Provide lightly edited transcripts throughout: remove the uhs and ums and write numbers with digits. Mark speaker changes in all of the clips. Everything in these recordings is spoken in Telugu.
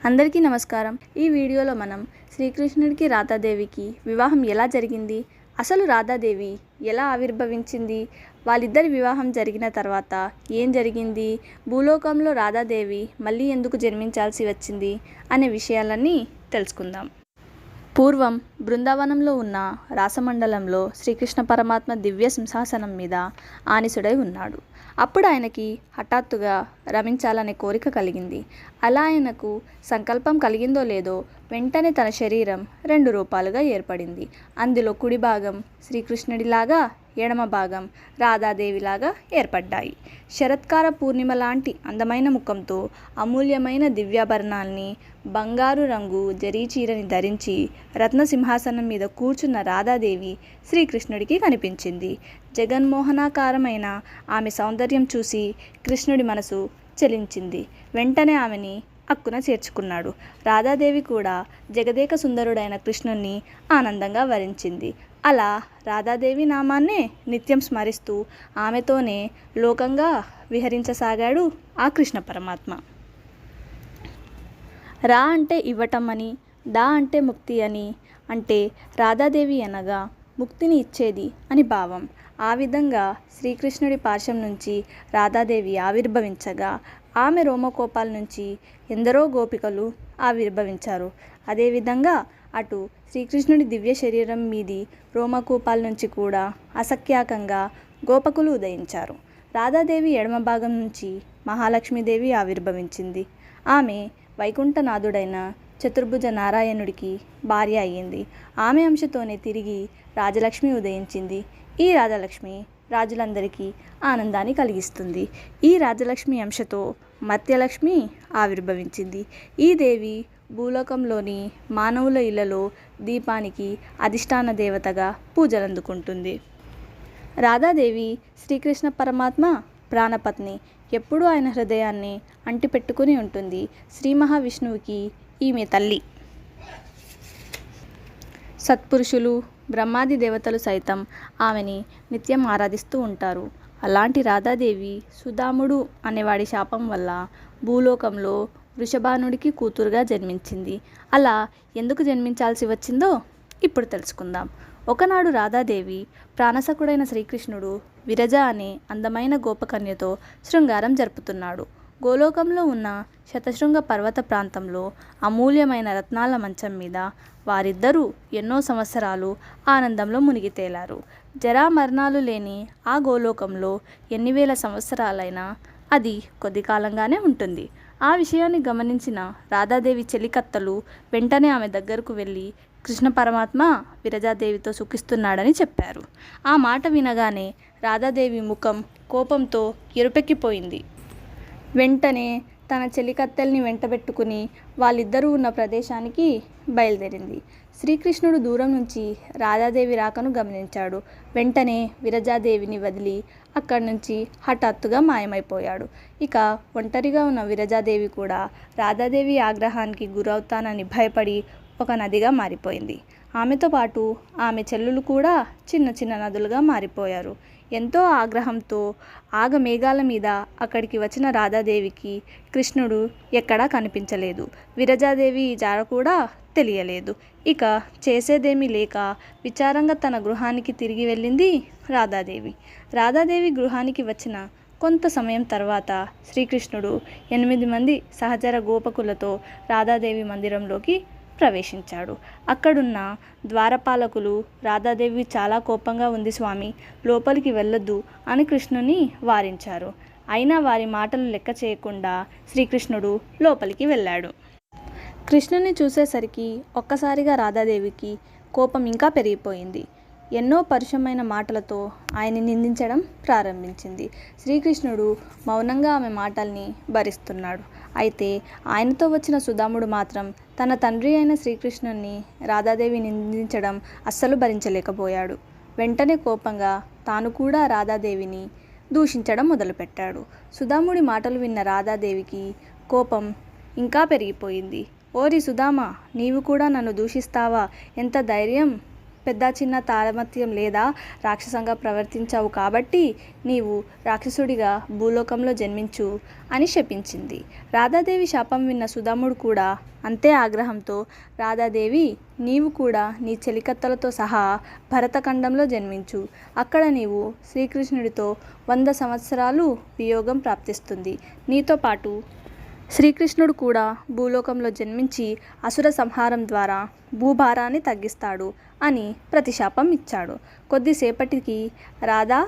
Speaker 1: అందరికీ నమస్కారం. ఈ వీడియోలో మనం శ్రీకృష్ణుడికి రాధాదేవికి వివాహం ఎలా జరిగింది, అసలు రాధాదేవి ఎలా ఆవిర్భవించింది, వాళ్ళిద్దరి వివాహం జరిగిన తర్వాత ఏం జరిగింది, భూలోకంలో రాధాదేవి మళ్ళీ ఎందుకు జన్మించాల్సి వచ్చింది అనే విషయాలన్నీ తెలుసుకుందాం. పూర్వం బృందావనంలో ఉన్న రాసమండలంలో శ్రీకృష్ణ పరమాత్మ దివ్య సింహాసనం మీద ఆనిసుడై ఉన్నాడు. అప్పుడు ఆయనకి హఠాత్తుగా రమించాలనే కోరిక కలిగింది. అలా ఆయనకు సంకల్పం కలిగిందో లేదో వెంటనే తన శరీరం 2 రూపాలుగా ఏర్పడింది. అందులో కుడి భాగం శ్రీకృష్ణుడిలాగా, ఎడమ భాగం రాధాదేవిలాగా ఏర్పడ్డాయి. శరత్కాల పూర్ణిమ లాంటి అందమైన ముఖంతో అమూల్యమైన దివ్యాభరణాల్ని, బంగారు రంగు జరీ చీరని ధరించి రత్నసింహాసనం మీద కూర్చున్న రాధాదేవి శ్రీకృష్ణుడికి కనిపించింది. జగన్మోహనాకారమైన ఆమె సౌందర్యం చూసి కృష్ణుడి మనసు చలించింది. వెంటనే ఆమెని అక్కున చేర్చుకున్నాడు. రాధాదేవి కూడా జగదేక సుందరుడైన కృష్ణుణ్ణి ఆనందంగా వరించింది. అలా రాధాదేవి నామాన్నే నిత్యం స్మరిస్తూ ఆమెతోనే లోకంగా విహరించసాగాడు ఆ కృష్ణ పరమాత్మ. రా అంటే ఇవ్వటం అని, దా అంటే ముక్తి అని, అంటే రాధాదేవి అనగా ముక్తిని ఇచ్చేది అని భావం. ఆ విధంగా శ్రీకృష్ణుడి పార్శ్వం నుంచి రాధాదేవి ఆవిర్భవించగా ఆమె రోమకోపాల నుంచి ఎందరో గోపికలు ఆవిర్భవించారు. అదేవిధంగా అటు శ్రీకృష్ణుడి దివ్య శరీరం మీది రోమకూపాల నుంచి కూడా అసఖ్యాకంగా గోపకులు ఉదయించారు. రాధాదేవి ఎడమ భాగం నుంచి మహాలక్ష్మీదేవి ఆవిర్భవించింది. ఆమె వైకుంఠనాథుడైన చతుర్భుజ నారాయణుడికి భార్య అయ్యింది. ఆమె అంశతోనే తిరిగి రాజలక్ష్మి ఉదయించింది. ఈ రాజలక్ష్మి రాజులందరికీ ఆనందాన్ని కలిగిస్తుంది. ఈ రాజలక్ష్మి అంశతో మత్స్యలక్ష్మి ఆవిర్భవించింది. ఈ దేవి భూలోకంలోని మానవుల ఇళ్లలో దీపానికి అధిష్టాన దేవతగా పూజలందుకుంటుంది. రాధాదేవి శ్రీకృష్ణ పరమాత్మ ప్రాణపత్ని. ఎప్పుడూ ఆయన హృదయాన్ని అంటిపెట్టుకుని ఉంటుంది. శ్రీ మహావిష్ణువుకి ఈమె తల్లి. సత్పురుషులు, బ్రహ్మాది దేవతలు సైతం ఆమెని నిత్యం ఆరాధిస్తూ ఉంటారు. అలాంటి రాధాదేవి సుదాముడు అనేవాడి శాపం వల్ల భూలోకంలో వృషభానుడికి కూతురుగా జన్మించింది. అలా ఎందుకు జన్మించాల్సి వచ్చిందో ఇప్పుడు తెలుసుకుందాం. ఒకనాడు రాధాదేవి ప్రాణసకుడైన శ్రీకృష్ణుడు విరజ అనే అందమైన గోపకన్యతో శృంగారం జరుపుతున్నాడు. గోలోకంలో ఉన్న శతశృంగ పర్వత ప్రాంతంలో అమూల్యమైన రత్నాల మంచం మీద వారిద్దరూ ఎన్నో సంవత్సరాలు ఆనందంలో మునిగి తేలారు. జరామరణాలు లేని ఆ గోలోకంలో ఎన్ని వేల సంవత్సరాలైనా అది కొద్ది కాలంగానే ఉంటుంది. ఆ విషయాన్ని గమనించిన రాధాదేవి చెలికత్తలు వెంటనే ఆమె దగ్గరకు వెళ్ళి కృష్ణ పరమాత్మ విరజాదేవితో సుఖిస్తున్నాడని చెప్పారు. ఆ మాట వినగానే రాధాదేవి ముఖం కోపంతో ఎరుపెక్కిపోయింది. వెంటనే తన చెలికత్తెల్ని వెంటబెట్టుకుని వాళ్ళిద్దరూ ఉన్న ప్రదేశానికి బయలుదేరింది. శ్రీకృష్ణుడు దూరం నుంచి రాధాదేవి రాకను గమనించాడు. వెంటనే విరజాదేవిని వదిలి అక్కడి నుంచి హఠాత్తుగా మాయమైపోయాడు. ఇక ఒంటరిగా ఉన్న విరజాదేవి కూడా రాధాదేవి ఆగ్రహానికి గురవుతానని భయపడి ఒక నదిగా మారిపోయింది. ఆమెతో పాటు ఆమె చెల్లులు కూడా చిన్న చిన్న నదులుగా మారిపోయారు. ఎంతో ఆగ్రహంతో ఆగమేఘాల మీద అక్కడికి వచ్చిన రాధాదేవికి కృష్ణుడు ఎక్కడా కనిపించలేదు. విరజాదేవి జాడ కూడా తెలియలేదు. ఇక చేసేదేమీ లేక విచారంగా తన గృహానికి తిరిగి వెళ్ళింది రాధాదేవి. రాధాదేవి గృహానికి వచ్చిన కొంత సమయం తర్వాత శ్రీకృష్ణుడు 8 మంది సహచర గోపకులతో రాధాదేవి మందిరంలోకి ప్రవేశించాడు. అక్కడున్న ద్వారపాలకులు రాధాదేవి చాలా కోపంగా ఉంది స్వామి, లోపలికి వెళ్ళొద్దు అని కృష్ణుని వారించారు. అయినా వారి మాటలు లెక్క చేయకుండా శ్రీకృష్ణుడు లోపలికి వెళ్ళాడు. కృష్ణుని చూసేసరికి ఒక్కసారిగా రాధాదేవికి కోపం ఇంకా పెరిగిపోయింది. ఎన్నో పరుషమైన మాటలతో ఆయన్ని నిందించడం ప్రారంభించింది. శ్రీకృష్ణుడు మౌనంగా ఆమె మాటల్ని భరిస్తున్నాడు. అయితే ఆయనతో వచ్చిన సుదాముడు మాత్రం తన తండ్రి అయిన శ్రీకృష్ణుని రాధాదేవి నిందించడం అస్సలు భరించలేకపోయాడు. వెంటనే కోపంగా తాను కూడా రాధాదేవిని దూషించడం మొదలుపెట్టాడు. సుదాముడి మాటలు విన్న రాధాదేవికి కోపం ఇంకా పెరిగిపోయింది. ఓరి సుదామా, నీవు కూడా నన్ను దూషిస్తావా? ఎంత ధైర్యం పెద్ద చిన్న తారతమ్యం లేదా రాక్షసంగా ప్రవర్తించావు కాబట్టి నీవు రాక్షసుడిగా భూలోకంలో జన్మించు అని శపించింది. రాధాదేవి శాపం విన్న సుదాముడు కూడా అంతే ఆగ్రహంతో, రాధాదేవి నీవు కూడా నీ చెలికత్తెలతో సహా భరతఖండంలో జన్మించు. అక్కడ నీవు శ్రీకృష్ణుడితో 100 సంవత్సరాలు వియోగం ప్రాప్తిస్తుంది. నీతో పాటు శ్రీకృష్ణుడు కూడా భూలోకంలో జన్మించి అసుర సంహారం ద్వారా భూభారాన్ని తగ్గిస్తాడు అని ప్రతిశాపం ఇచ్చాడు. కొద్దిసేపటికి రాధా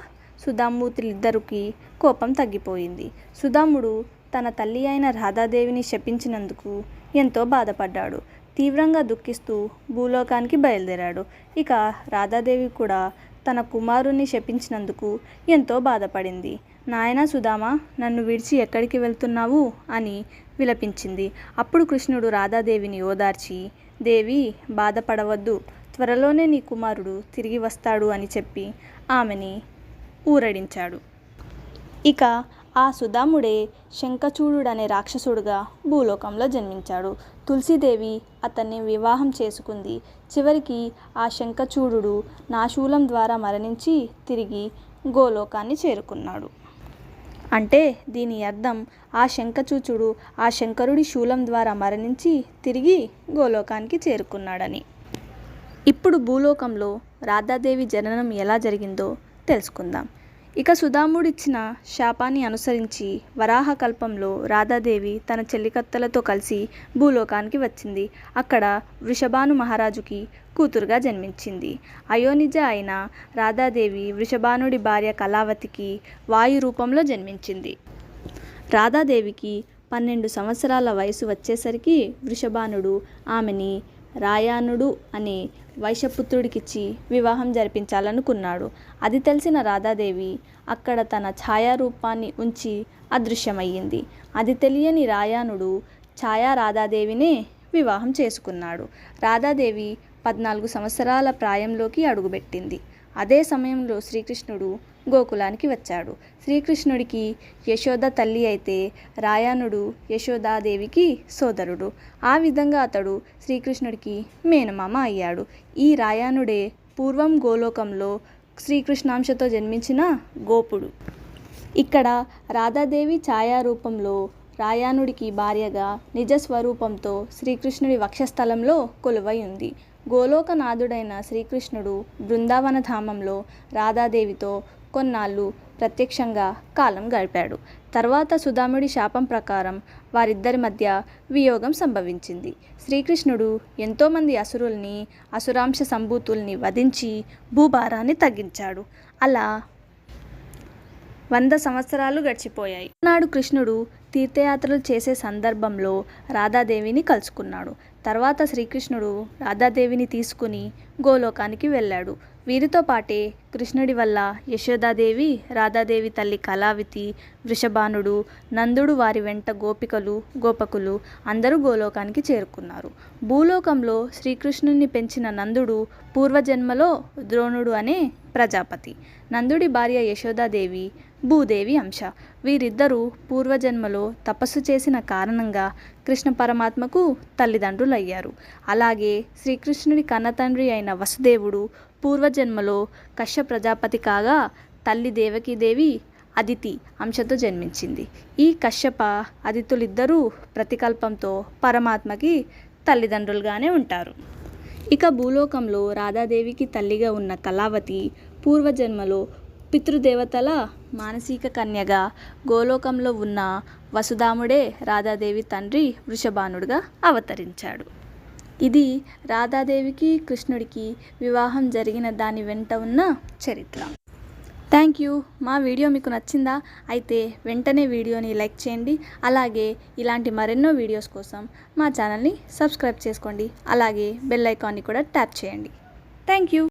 Speaker 1: సుధామూర్తులిద్దరికీ కోపం తగ్గిపోయింది. సుదాముడు తన తల్లి అయిన రాధాదేవిని శపించినందుకు ఎంతో బాధపడ్డాడు. తీవ్రంగా దుఃఖిస్తూ భూలోకానికి బయలుదేరాడు. ఇక రాధాదేవి కూడా తన కుమారుణ్ణి శపించినందుకు ఎంతో బాధపడింది. నాయనా సుదామా, నన్ను విడిచి ఎక్కడికి వెళ్తున్నావు అని విలపించింది. అప్పుడు కృష్ణుడు రాధాదేవిని ఓదార్చి, దేవి బాధపడవద్దు, త్వరలోనే నీ కుమారుడు తిరిగి వస్తాడు అని చెప్పి ఆమెని ఊరడించాడు. ఇక ఆ సుదాముడే శంఖచూడుడనే రాక్షసుడుగా భూలోకంలో జన్మించాడు. తులసీదేవి అతన్ని వివాహం చేసుకుంది. చివరికి ఆ శంఖచూడు నా శూలం ద్వారా మరణించి తిరిగి గోలోకాన్ని చేరుకున్నాడు. అంటే దీని అర్థం ఆ శంఖచూచుడు ఆ శంకరుడి శూలం ద్వారా మరణించి తిరిగి గోలోకానికి చేరుకున్నాడని. ఇప్పుడు భూలోకంలో రాధాదేవి జననం ఎలా జరిగిందో తెలుసుకుందాం. ఇక సుదాముడిచ్చిన శాపాన్ని అనుసరించి వరాహకల్పంలో రాధాదేవి తన చెల్లికత్తెలతో కలిసి భూలోకానికి వచ్చింది. అక్కడ వృషభాను మహారాజుకి కూతురుగా జన్మించింది. అయోనిజ అయిన రాధాదేవి వృషభానుడి భార్య కళావతికి వాయు రూపంలో జన్మించింది. రాధాదేవికి 12 సంవత్సరాల వయసు వచ్చేసరికి వృషభానుడు ఆమెని రాయానుడు అనే వైశ్యపుత్రుడికిచ్చి వివాహం జరిపించాలనుకున్నాడు. అది తెలిసిన రాధాదేవి అక్కడ తన ఛాయారూపాన్ని ఉంచి అదృశ్యమయ్యింది. అది తెలియని రాయానుడు ఛాయా రాధాదేవినే వివాహం చేసుకున్నాడు. రాధాదేవి 14 సంవత్సరాల ప్రాయంలోకి అడుగుపెట్టింది. అదే సమయంలో శ్రీకృష్ణుడు గోకులానికి వచ్చాడు. శ్రీకృష్ణుడికి యశోద తల్లి అయితే రాయానుడు యశోదాదేవికి సోదరుడు. ఆ విధంగా అతడు శ్రీకృష్ణుడికి మేనమామ అయ్యాడు. ఈ రాయానుడే పూర్వం గోలోకంలో శ్రీకృష్ణాంశతో జన్మించిన గోపుడు. ఇక్కడ రాధాదేవి ఛాయారూపంలో రాయానుడికి భార్యగా నిజస్వరూపంతో శ్రీకృష్ణుడి వక్షస్థలంలో కొలువై ఉంది. గోలోకనాథుడైన శ్రీకృష్ణుడు బృందావన ధామంలో రాధాదేవితో కొన్నాళ్ళు ప్రత్యక్షంగా కాలం గడిపాడు. తర్వాత సుదాముడి శాపం ప్రకారం వారిద్దరి మధ్య వియోగం సంభవించింది. శ్రీకృష్ణుడు ఎంతోమంది అసురుల్ని అసురాంశ సంభూతుల్ని వధించి భూభారాన్ని తగ్గించాడు. అలా 100 సంవత్సరాలు గడిచిపోయాయి. నాడు కృష్ణుడు తీర్థయాత్రలు చేసే సందర్భంలో రాధాదేవిని కలుసుకున్నాడు. తర్వాత శ్రీకృష్ణుడు రాధాదేవిని తీసుకుని గోలోకానికి వెళ్ళాడు. వీరితో పాటే కృష్ణుడి వల్ల యశోదాదేవి, రాధాదేవి తల్లి కళావతి, వృషభానుడు, నందుడు, వారి వెంట గోపికలు, గోపకులు అందరూ గోలోకానికి చేరుకున్నారు. భూలోకంలో శ్రీకృష్ణుని పెంచిన నందుడు పూర్వజన్మలో ద్రోణుడు అనే ప్రజాపతి. నందుడి భార్య యశోదాదేవి భూదేవి అంశ. వీరిద్దరూ పూర్వజన్మలో తపస్సు చేసిన కారణంగా కృష్ణ పరమాత్మకు తల్లిదండ్రులయ్యారు. అలాగే శ్రీకృష్ణుడి కన్నతండ్రి అయిన వసుదేవుడు పూర్వజన్మలో కశ్యప ప్రజాపతి కాగా తల్లి దేవకీదేవి అదితి అంశతో జన్మించింది. ఈ కశ్యప అదితులిద్దరూ ప్రతికల్పంతో పరమాత్మకి తల్లిదండ్రులుగానే ఉంటారు. ఇక భూలోకంలో రాధాదేవికి తల్లిగా ఉన్న కళావతి పూర్వజన్మలో పితృదేవతల మానసిక కన్యగా గోలోకంలో ఉన్న వసుధాముడే రాధాదేవి తండ్రి వృషభానుడుగా అవతరించాడు. ఇది రాధాదేవికి కృష్ణుడికి వివాహం జరిగిన దాని వెంట ఉన్న చరిత్ర. Thank you. మా వీడియో మీకు నచ్చిందా? అయితే వెంటనే వీడియోని లైక్ చేయండి. అలాగే ఇలాంటి మరెన్నో వీడియోస్ కోసం మా ఛానల్ని సబ్స్క్రైబ్ చేసుకోండి. అలాగే బెల్ ఐకాన్ని కూడా ట్యాప్ చేయండి. Thank you.